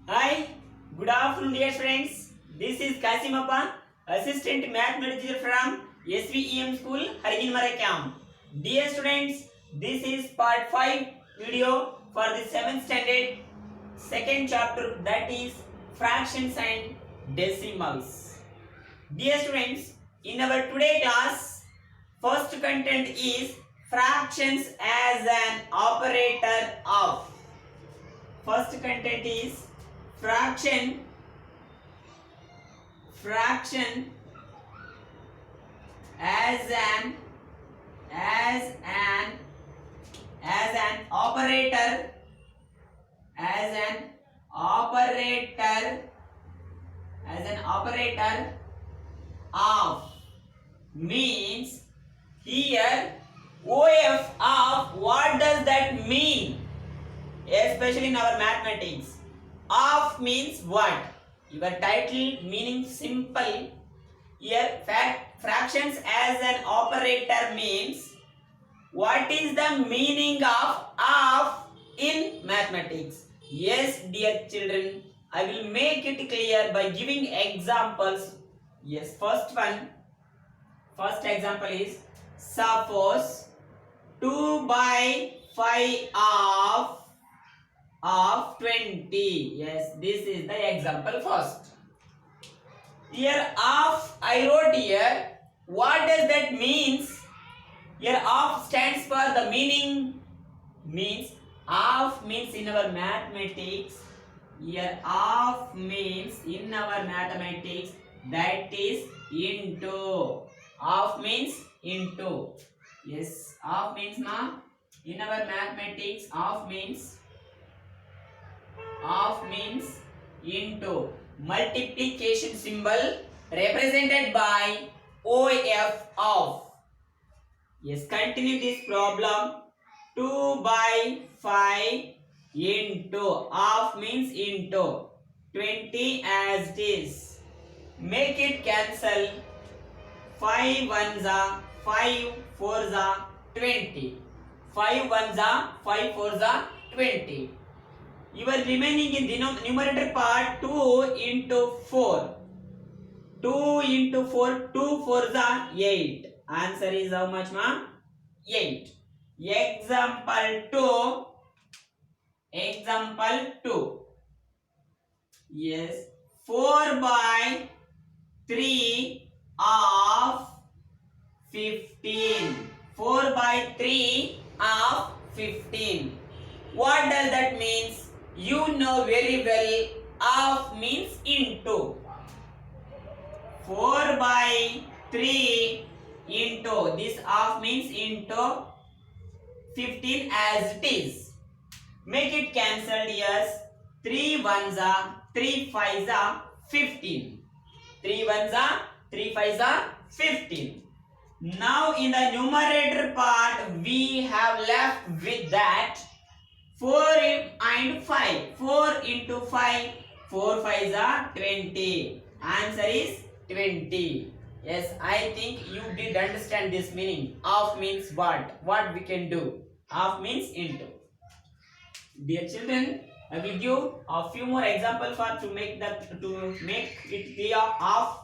Hi, good afternoon, dear friends. This is Kasimappa, Assistant Mathematics teacher from SVEM School, Harginmara Camp. Dear students, this is part 5 video for the 7th standard, second chapter, that is fractions and decimals. Dear students, in our today class, first content is fractions as an operator of. First content is fraction as an operator of, means here OF of, what does that mean? Especially in our mathematics, of means what? Your title meaning simple. Here fractions as an operator means what is the meaning of in mathematics? Yes, dear children, I will make it clear by giving examples. Yes, first example is, suppose 2 by 5 of 20. Yes, this is the example first. Here of I wrote here. What does that means? Here of stands for the meaning, means of means in our mathematics. Here of means in our mathematics, that is into. Of means into. Yes, of means na. In our mathematics, of means into. Multiplication symbol represented by OF of. Yes, continue this problem. 2 by 5 into, of means into, 20 as it is. Make it cancel. 5 ones are 5 fours are 20. 5 ones are 5 fours are 20. Your remaining in numerator part 2 into 4. 2 into 4, 2 fours are 8. Answer is how much, ma? 8. Example 2. Yes. 4 by 3 of 15. 4 by 3 of 15. What does that means? You know very well, of means into. 4 by 3 into, this of means into 15 as it is. Make it cancelled. Yes. 3 ones are 3 fives are 15. 3 ones are 3 fives are 15. Now in the numerator part we have left with that 4 and 5. 4 into 5, 4 fives are 20. Answer is 20. Yes, I think you did understand this meaning. Of means what? What we can do? Of means into. Dear children, I will give a few more examples to make it clear of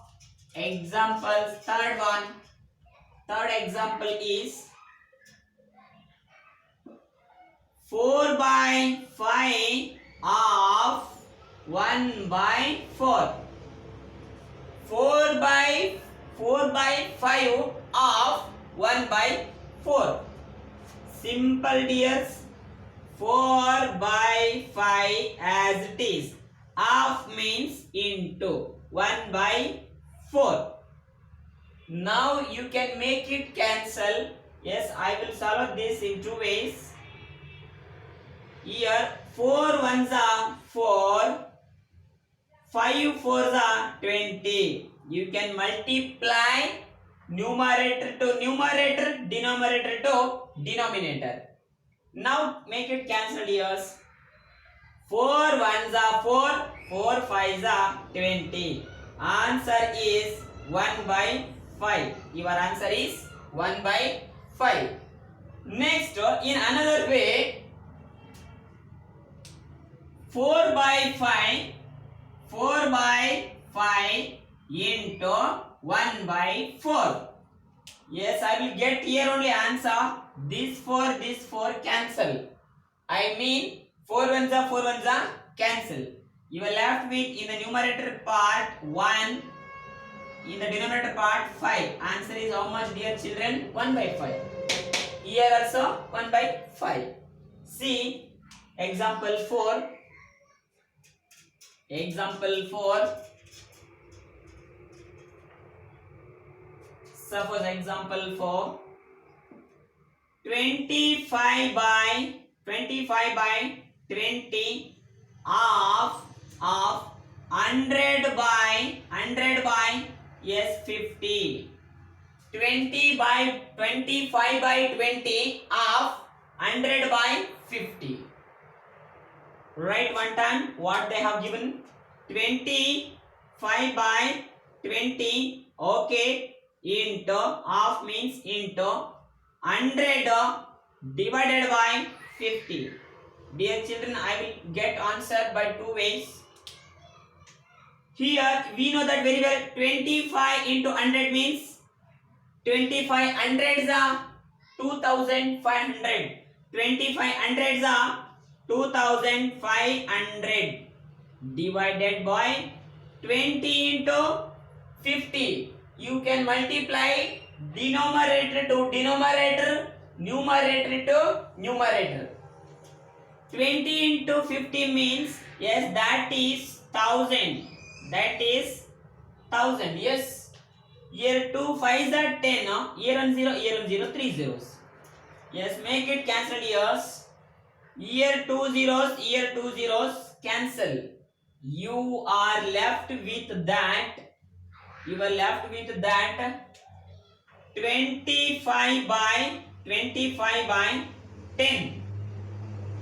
examples. Third example is 4 by 5 of 1 by 4. 4 by 5 of 1 by 4. Simple, dears. 4 by 5 as it is. Of means into. 1 by 4. Now you can make it cancel. Yes, I will solve this in two ways. Here 4 ones are 4, 5 fours are 20. You can multiply numerator to numerator, denominator to denominator. Now make it cancel, yes. 4 ones are 4, 4 fives are 20. Answer is 1 by 5. Your answer is 1 by 5. Next, in another way, 4 by 5, 4 by 5 into 1 by 4. Yes, I will get here only answer. This 4 cancel. I mean 4 ones are cancel. You are left with in the numerator part 1, in the denominator part 5. Answer is how much, dear children? 1 by 5. Here also 1 by 5. See example 4. Example 4. Suppose example 4. 25 by 20 of 100 by yes 50. 25 by 20 of 100 by 50. Write one time what they have given. 25 by 20, okay, into half means into 100 divided by 50. Dear children, I will get answer by two ways. Here we know that very well. 25 into 100 means 25 hundreds are 2500. 25 hundreds are 2500 divided by 20 into 50. You can multiply denominator to denominator, numerator to numerator. 20 into 50 means, yes, that is 1000. That is 1000. Yes. Here 2 5s are 10. Here on 0, 3 zeros. Yes, make it cancel years. Here 2 zeros, cancel. You are left with that. 25 by 10.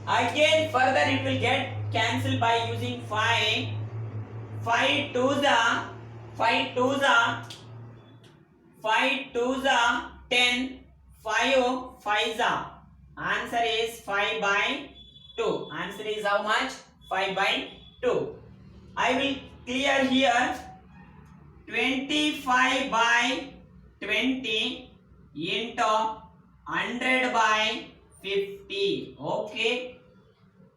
Again further it will get cancelled by using 5. 5 2s are 10. 5 5s are. Answer is 5 by 2. Answer is how much? 5 by 2. I will clear here. 25 by 20 into 100 by 50. Okay.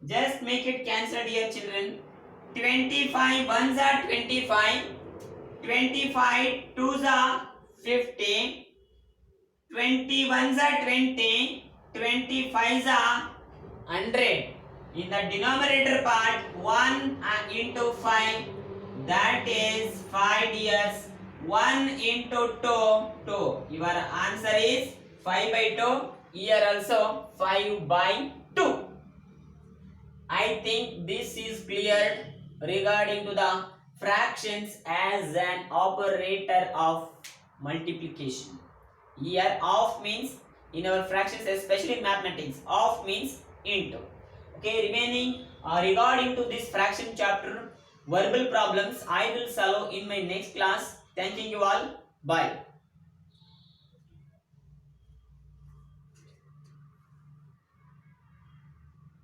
Just make it cancel, dear children. 25 ones are 25. 25 twos are 50. 20 ones are 20. 25s are 100. In the denominator part 1 into 5, that is 5 years. 1 into 2. Your answer is 5 by 2. Here also 5 by 2. I think this is clear regarding to the fractions as an operator of multiplication. Here of means in our fractions, especially in mathematics, of means into. Okay, remaining regarding to this fraction chapter verbal problems I will solve in my next class. Thanking you all. Bye.